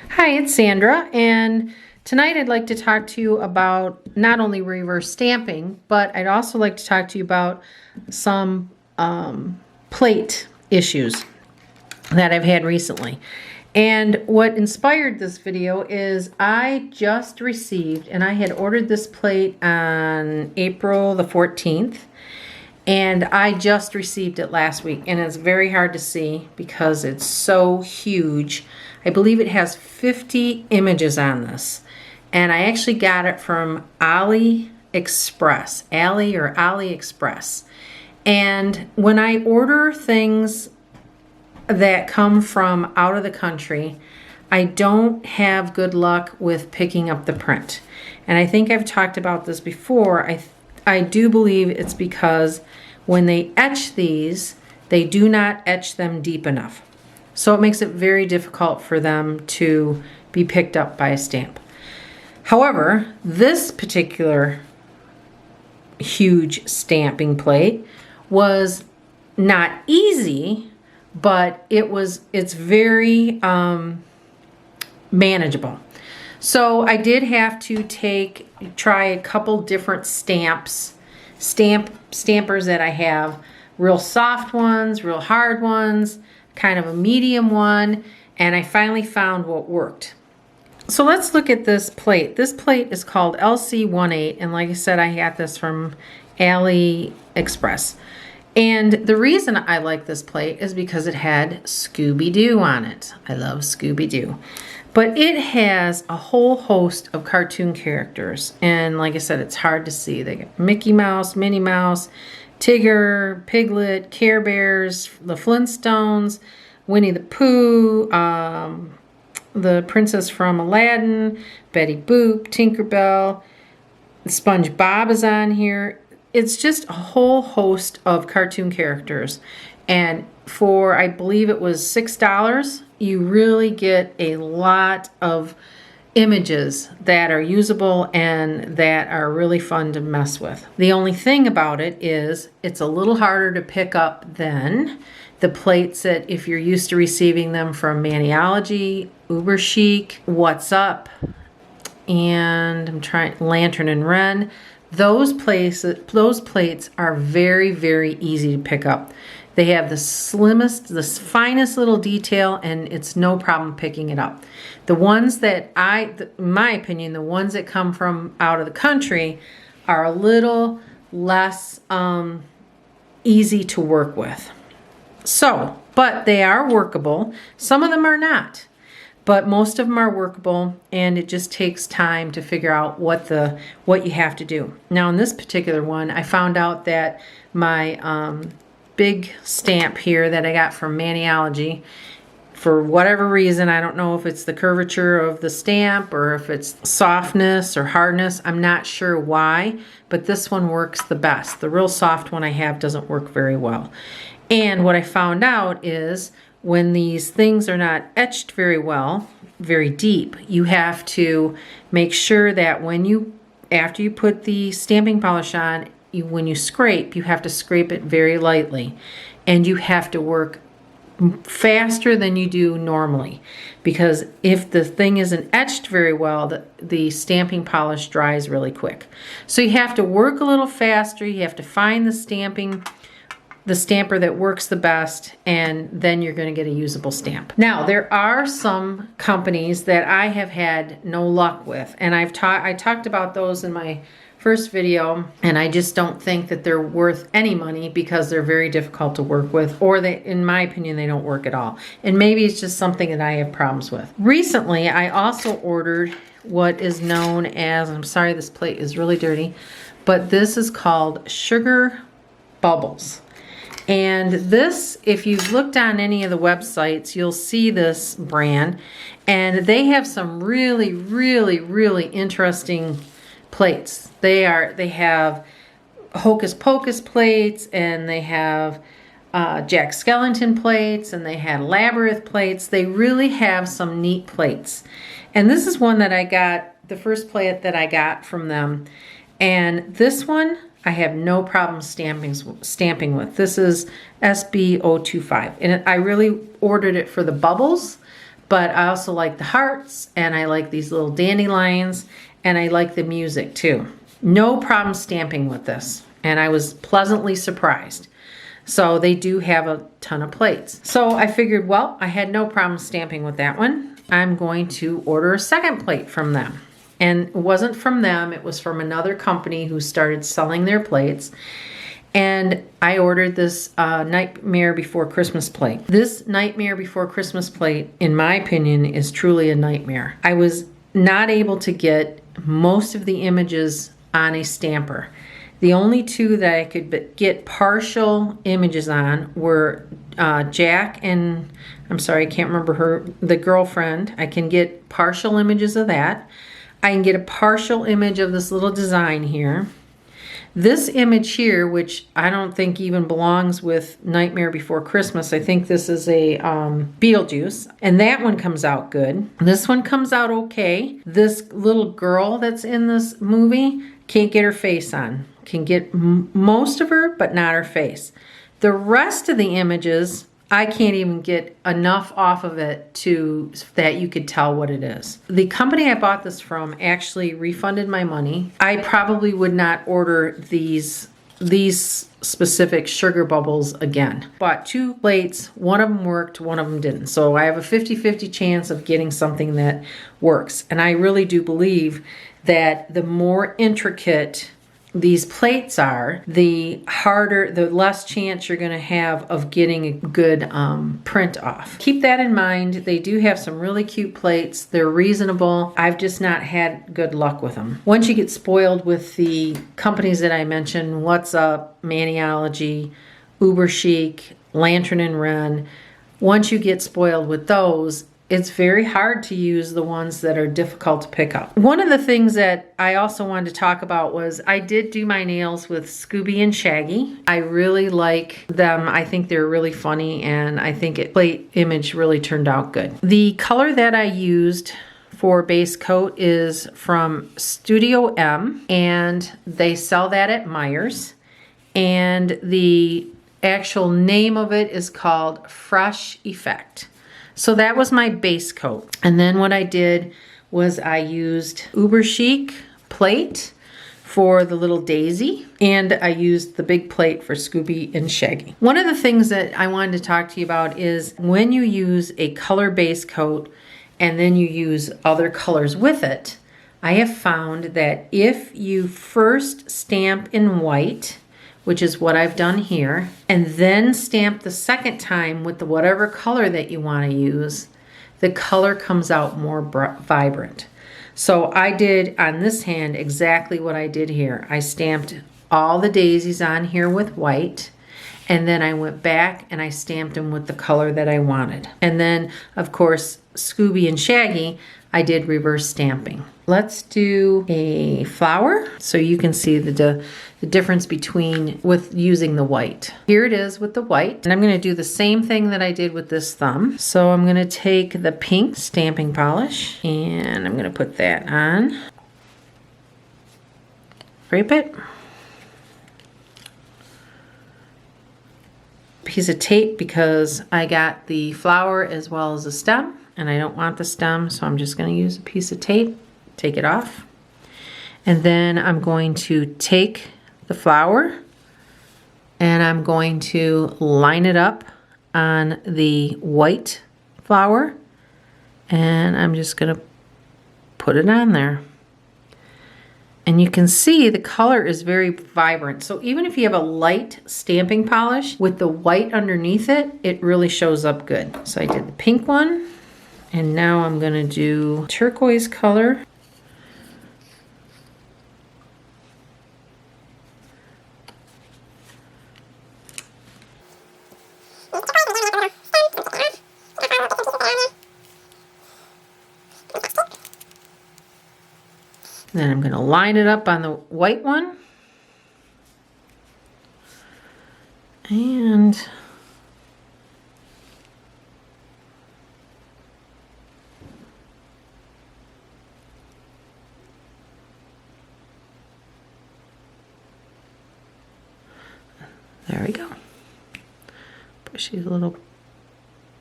Hi, it's Sandra, and tonight I'd like to talk to you about not only reverse stamping, but I'd also like to talk to you about some plate issues that I've had recently. And what inspired this video is I just received, and I had ordered this plate on April the 14th, and I just received it last week, and it's very hard to see because it's so huge. I believe it has 50 images on this, and I actually got it from Aliexpress, Aliexpress. And when I order things that come from out of the country, I don't have good luck with picking up the print. And I think I've talked about this before. I do believe it's because when they etch these, they do not etch them deep enough. So it makes it very difficult for them to be picked up by a stamp. However, this particular huge stamping plate was not easy, but it's very manageable. So I did have to try a couple different stampers that I have, real soft ones, real hard ones, kind of a medium one, and I finally found what worked. So let's look at this plate. This plate is called LC18, and like I said, I got this from Aliexpress. And the reason I like this plate is because it had Scooby Doo on it. I love Scooby Doo. But it has a whole host of cartoon characters. And like I said, it's hard to see. They got Mickey Mouse, Minnie Mouse, Tigger, Piglet, Care Bears, the Flintstones, Winnie the Pooh, the Princess from Aladdin, Betty Boop, Tinkerbell, SpongeBob is on here. It's just a whole host of cartoon characters. And for, I believe it was $6, you really get a lot of images that are usable and that are really fun to mess with. The only thing about it is it's a little harder to pick up than the plates that if you're used to receiving them from Maniology, Uber Chic, What's Up, and I'm trying Lantern and Wren. Those plates are very, very easy to pick up. They have the slimmest, the finest little detail, and it's no problem picking it up. The ones that in my opinion, the ones that come from out of the country are a little less easy to work with. So, but they are workable. Some of them are not, but most of them are workable, and it just takes time to figure out what you have to do. Now, in this particular one, I found out that my big stamp here that I got from Maniology, for whatever reason, I don't know if it's the curvature of the stamp or if it's softness or hardness, I'm not sure why, but this one works the best. The real soft one I have doesn't work very well. And what I found out is when these things are not etched very well, very deep, you have to make sure that after you put the stamping polish on, when you scrape, you have to scrape it very lightly, and you have to work faster than you do normally, because if the thing isn't etched very well, the stamping polish dries really quick. So you have to work a little faster. You have to find the stamper that works the best, and then you're going to get a usable stamp. Now, there are some companies that I have had no luck with, and I talked about those in my first video, and I just don't think that they're worth any money because they're very difficult to work with, or in my opinion, they don't work at all. And maybe it's just something that I have problems with. Recently, I also ordered what is known as, I'm sorry, this plate is really dirty, but this is called Sugar Bubbles. And this, if you've looked on any of the websites, you'll see this brand, and they have some really, really, really interesting plates. They have Hocus Pocus plates, and they have Jack Skellington plates, and they had Labyrinth plates. They really have some neat plates. And this is one that I got, the first plate that I got from them. And this one, I have no problem stamping with. This is SB025. And I really ordered it for the bubbles, But I also like the hearts, and I like these little dandelions, and I like the music too. No problem stamping with this, and I was pleasantly surprised. So they do have a ton of plates. So I figured, well, I had no problem stamping with that one. I'm going to order a second plate from them. And it wasn't from them, it was from another company who started selling their plates. And I ordered this Nightmare Before Christmas plate. This Nightmare Before Christmas plate, in my opinion, is truly a nightmare. I was not able to get most of the images on a stamper. The only two that I could get partial images on were Jack and, I'm sorry, I can't remember the girlfriend. I can get partial images of that. I can get a partial image of this little design here. This image here, which I don't think even belongs with Nightmare Before Christmas. I think this is a Beetlejuice. And that one comes out good. This one comes out okay. This little girl that's in this movie, can't get her face on. Can get most of her, but not her face. The rest of the images, I can't even get enough off of it to that you could tell what it is. The company I bought this from actually refunded my money. I probably would not order these specific sugar bubbles again. Bought two plates, one of them worked, one of them didn't. So I have a 50-50 chance of getting something that works. And I really do believe that the more intricate these plates are, the less chance you're going to have of getting a good print off. Keep that in mind. They do have some really cute plates. They're reasonable. I've just not had good luck with them. Once you get spoiled with the companies that I mentioned, What's Up, Maniology, Uber Chic, Lantern and Wren, once you get spoiled with those, it's very hard to use the ones that are difficult to pick up. One of the things that I also wanted to talk about was I did do my nails with Scooby and Shaggy. I really like them. I think they're really funny, and I think plate image really turned out good. The color that I used for base coat is from Studio M, and they sell that at Meijer's. And the actual name of it is called Fresh Effect. So that was my base coat. And then what I did was I used Uber Chic plate for the little daisy, and I used the big plate for Scooby and Shaggy. One of the things that I wanted to talk to you about is when you use a color base coat and then you use other colors with it, I have found that if you first stamp in white, which is what I've done here, and then stamp the second time with whatever color that you want to use, the color comes out more vibrant. So I did on this hand exactly what I did here. I stamped all the daisies on here with white, and then I went back and I stamped them with the color that I wanted. And then, of course, Scooby and Shaggy, I did reverse stamping. Let's do a flower so you can see the difference between with using the white. Here it is with the white, and I'm going to do the same thing that I did with this thumb. So I'm going to take the pink stamping polish and I'm going to put that on. Scrape it. Piece of tape because I got the flower as well as the stem, and I don't want the stem, so I'm just going to use a piece of tape. Take it off, and then I'm going to take the flower and I'm going to line it up on the white flower, and I'm just going to put it on there. And you can see the color is very vibrant. So even if you have a light stamping polish with the white underneath it, it really shows up good. So I did the pink one, and now I'm going to do turquoise color. Then I'm going to line it up on the white one. And there we go. Push these little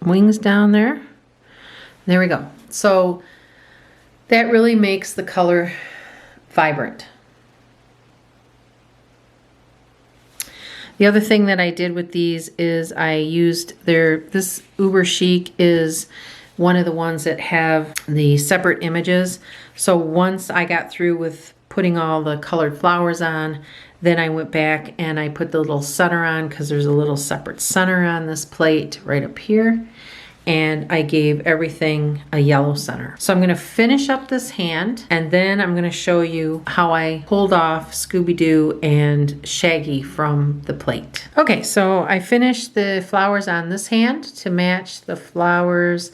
wings down there. There we go. So that really makes the color vibrant. The other thing that I did with these is I used this Uber Chic is one of the ones that have the separate images. So once I got through with putting all the colored flowers on, then I went back and I put the little center on, because there's a little separate center on this plate right up here. And I gave everything a yellow center. So I'm gonna finish up this hand, and then I'm gonna show you how I pulled off Scooby Doo and Shaggy from the plate. Okay, so I finished the flowers on this hand to match the flowers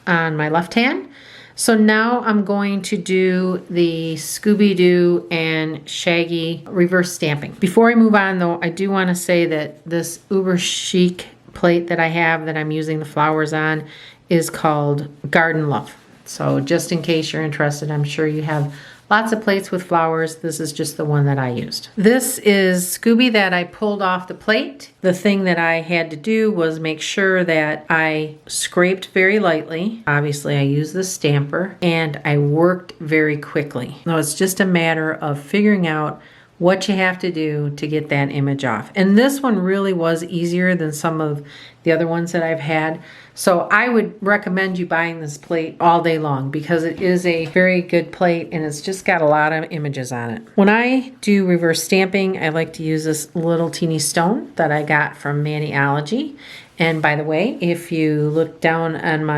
on my left hand. So now I'm going to do the Scooby Doo and Shaggy reverse stamping. Before I move on though, I do wanna say that this Uber Chic plate that I have that I'm using the flowers on is called Garden Love. So just in case you're interested, I'm sure you have lots of plates with flowers. This is just the one that I used. This is Scooby that I pulled off the plate. The thing that I had to do was make sure that I scraped very lightly. Obviously I used the stamper, and I worked very quickly. Now it's just a matter of figuring out what you have to do to get that image off. And this one really was easier than some of the other ones that I've had. So I would recommend you buying this plate all day long, because it is a very good plate and it's just got a lot of images on it. When I do reverse stamping, I like to use this little teeny stone that I got from Maniology. And by the way, if you look down on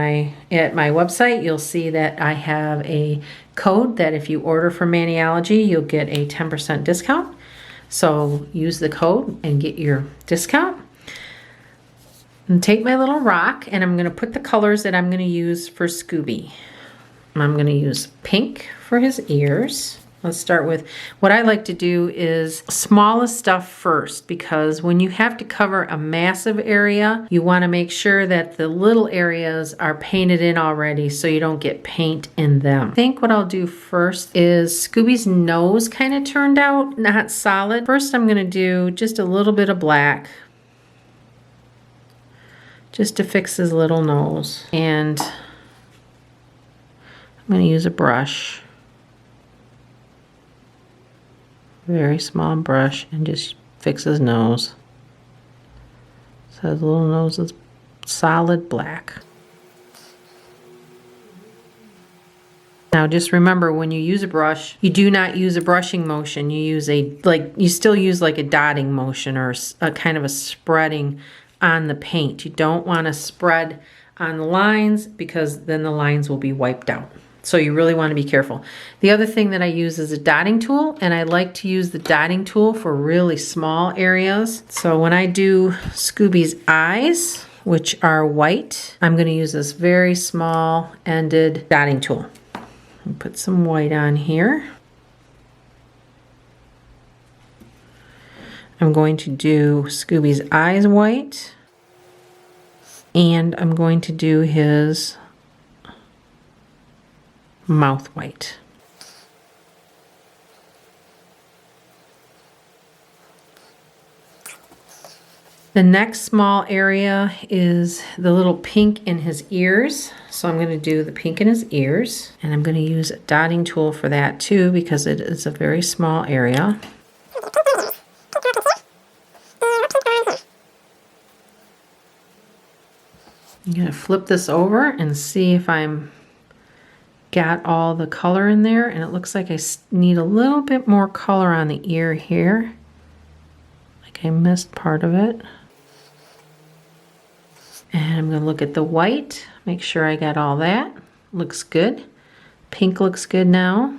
at my website, you'll see that I have a code that if you order from Maniology, you'll get a 10% discount. So use the code and get your discount. And take my little rock, and I'm going to put the colors that I'm going to use for Scooby. I'm going to use pink for his ears. Let's start with, what I like to do is smallest stuff first, because when you have to cover a massive area, you want to make sure that the little areas are painted in already so you don't get paint in them. I think what I'll do first is Scooby's nose kind of turned out not solid. First I'm going to do just a little bit of black, just to fix his little nose. And I'm going to use a brush, very small brush, and just fix his nose. So his little nose is solid black. Now just remember, when you use a brush, you do not use a brushing motion. You use you still use like a dotting motion, or a kind of a spreading on the paint. You don't want to spread on the lines, because then the lines will be wiped out. So you really want to be careful. The other thing that I use is a dotting tool, and I like to use the dotting tool for really small areas. So when I do Scooby's eyes, which are white, I'm going to use this very small ended dotting tool. I'll put some white on here. I'm going to do Scooby's eyes white, and I'm going to do his mouth white. The next small area is the little pink in his ears. So I'm going to do the pink in his ears, and I'm going to use a dotting tool for that too, because it is a very small area. I'm going to flip this over and see if I'm got all the color in there, and it looks like I need a little bit more color on the ear here. Like I missed part of it. And I'm going to look at the white, make sure I got all that. Looks good. Pink looks good now.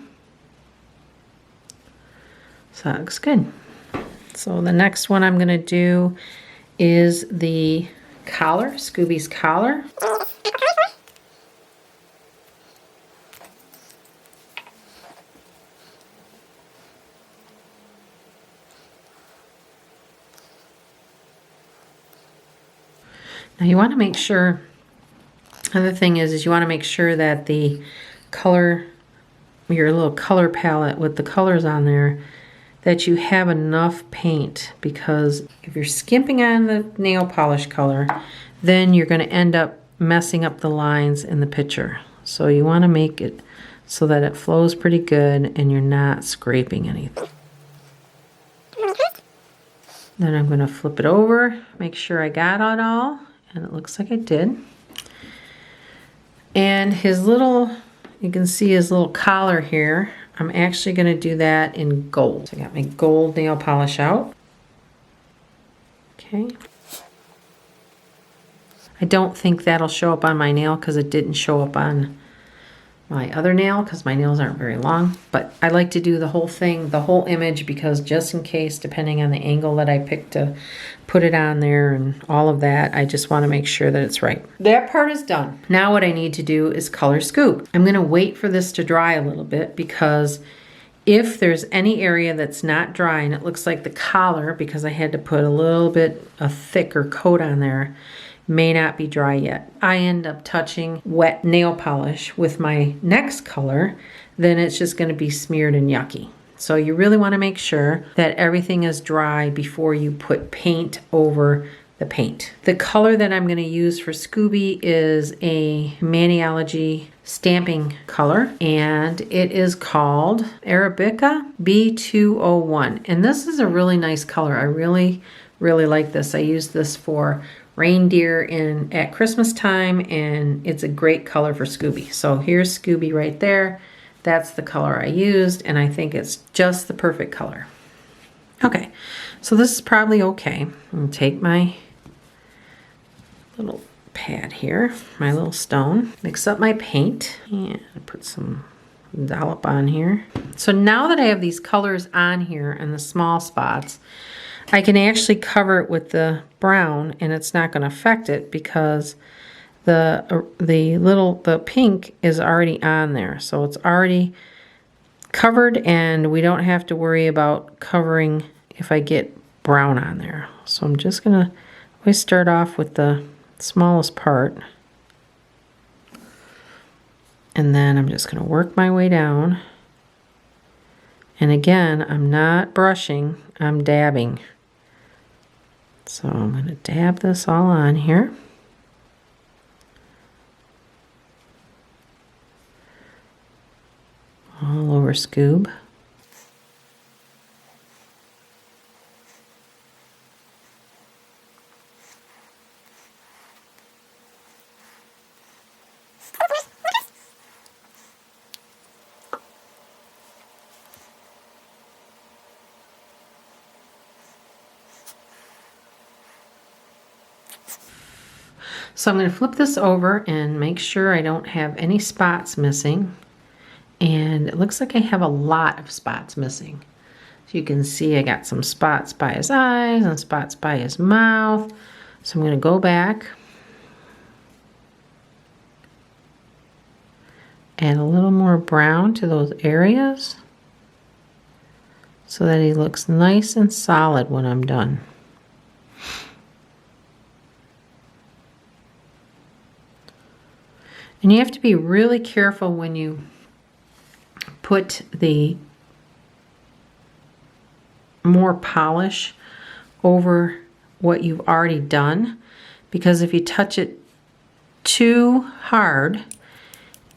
So that looks good. So the next one I'm going to do is the collar, Scooby's collar. Now you want to make sure, another thing is you want to make sure that the color, your little color palette with the colors on there, that you have enough paint, because if you're skimping on the nail polish color, then you're going to end up messing up the lines in the picture. So you want to make it so that it flows pretty good and you're not scraping anything. Then I'm going to flip it over, make sure I got it all, and it looks like I did. And his little, you can see his little collar here. I'm actually going to do that in gold. So I got my gold nail polish out. Okay. I don't think that'll show up on my nail because it didn't show up on my other nail because my nails aren't very long. But I like to do the whole thing, the whole image, because just in case, depending on the angle that I pick to put it on there and all of that, I just want to make sure that it's right. That part is done. Now what I need to do is color Scoob. I'm going to wait for this to dry a little bit because if there's any area that's not dry and it looks like the collar, because I had to put a little bit of thicker coat on there, may not be dry yet. I end up touching wet nail polish with my next color, then it's just going to be smeared and yucky. So you really want to make sure that everything is dry before you put paint over the paint. The color that I'm going to use for Scooby is a Maniology stamping color, and it is called Arabica B201. And this is a really nice color. I really like this. I use this for reindeer at Christmas time, and it's a great color for Scooby. So here's Scooby right there. That's the color I used, and I think it's just the perfect color. Okay, so this is probably okay. I'm gonna take my little pad here, my little stone, mix up my paint, and put some dollop on here. So now that I have these colors on here and the small spots, I can actually cover it with the brown and it's not going to affect it because the pink is already on there. So it's already covered and we don't have to worry about covering if I get brown on there. So I'm just going to always start off with the smallest part. And then I'm just going to work my way down. And again, I'm not brushing, I'm dabbing. So I'm going to dab this all on here. All over Scoob. So I'm going to flip this over and make sure I don't have any spots missing. And it looks like I have a lot of spots missing. So you can see I got some spots by his eyes and spots by his mouth. So I'm going to go back, add a little more brown to those areas so that he looks nice and solid when I'm done. And you have to be really careful when you put the more polish over what you've already done, because if you touch it too hard,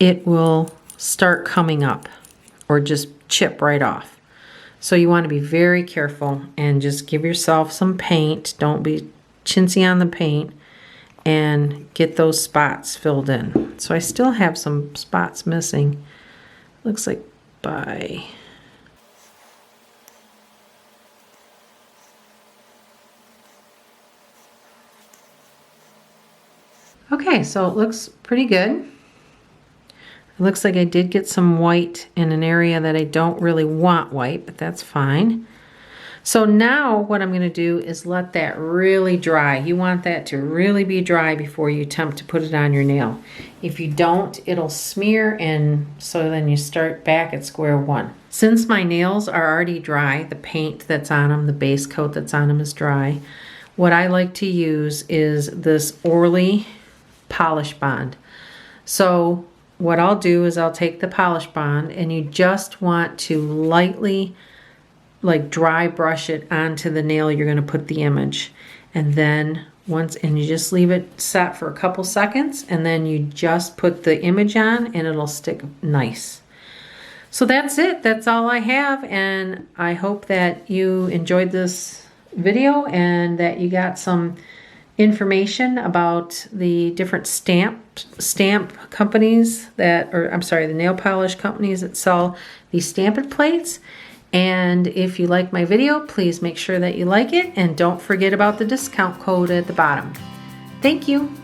it will start coming up or just chip right off. So you want to be very careful and just give yourself some paint. Don't be chintzy on the paint. And get those spots filled in. So I still have some spots missing. Looks like by... Okay, so it looks pretty good. It looks like I did get some white in an area that I don't really want white, but that's fine. So now what I'm going to do is let that really dry. You want that to really be dry before you attempt to put it on your nail. If you don't, it'll smear, and so then you start back at square one. Since my nails are already dry, the paint that's on them, the base coat that's on them is dry, what I like to use is this Orly Polish Bond. So what I'll do is I'll take the Polish Bond, and you just want to lightly like dry brush it onto the nail you're going to put the image. And then and you just leave it set for a couple seconds, and then you just put the image on and it'll stick nice. So that's it. That's all I have, and I hope that you enjoyed this video and that you got some information about the different stamp companies the nail polish companies that sell these stamping plates. And if you like my video, please make sure that you like it, and don't forget about the discount code at the bottom. Thank you.